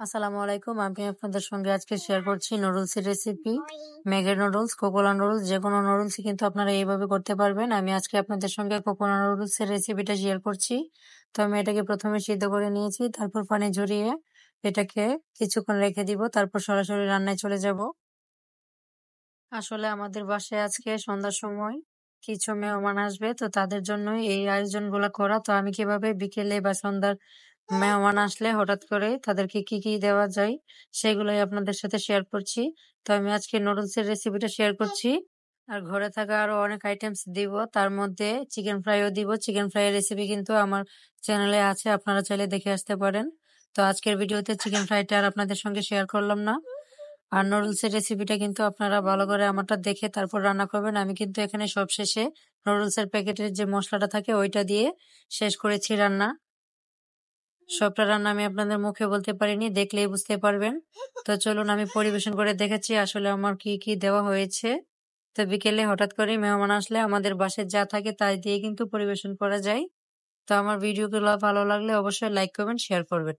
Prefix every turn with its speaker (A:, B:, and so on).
A: আসসালামু আলাইকুম। আমি আপনাদের সঙ্গে আজকে শেয়ার করছি নুডলসের recipe. Maggi noodles, Kokola noodles যেকোনো নুডলসই কিন্তু আপনারা এইভাবে করতে পারবেন। আমি আজকে আপনাদের সঙ্গে কোকোলা নুডলসের রেসিপিটা শেয়ার করছি। তো আমি এটাকে প্রথমে সিদ্ধ করে নিয়েছি, তারপর পানি ঝরিয়ে এটাকে কিছুক্ষণ রেখে দিব, তারপর সরাসরি রান্নায় চলে যাব। আসলে আমাদের বাসায় আজকে সন্ধ্যার সময় কিছু মেহমান আসবে, তো তাদের জন্যই এই আয়োজনগুলো করা। তো আমি কিভাবে বিকেলে বা সন্ধ্যার মেহমান আসলে হঠাৎ করে তাদেরকে কি কি দেওয়া যায় সেগুলোই আপনাদের সাথে শেয়ার করছি। তো আমি আজকে নুডলসের রেসিপিটা শেয়ার করছি। আর ঘরে থাকা আরো অনেক আইটেমস দিব, তার মধ্যে চিকেন ফ্রাইও দিব। চিকেন ফ্রাইয়ের রেসিপি কিন্তু আমার চ্যানেলে আছে, আপনারা চাইলে দেখে আসতে পারেন। তো আজকের ভিডিওতে চিকেন ফ্রাইটা আর আপনাদের সঙ্গে শেয়ার করলাম না। আর নুডলসের রেসিপিটা কিন্তু আপনারা ভালো করে আমারটা দেখে তারপর রান্না করবেন। আমি কিন্তু এখানে সবশেষে নুডলসের প্যাকেটের যে মশলাটা থাকে ওইটা দিয়ে শেষ করেছি রান্না। সবটা রান্না আমি আপনাদের মুখে বলতে পারিনি, দেখলেই বুঝতে পারবেন। তো চলুন আমি পরিবেশন করে দেখাচ্ছি আসলে আমার কি কি দেওয়া হয়েছে। তো বিকেলে হঠাৎ করে মেহমান আসলে আমাদের বাসায় যা থাকে তাই দিয়ে কিন্তু পরিবেশন করা যায়। তো আমার ভিডিওগুলো ভালো লাগলে অবশ্যই লাইক করবেন, শেয়ার করবেন।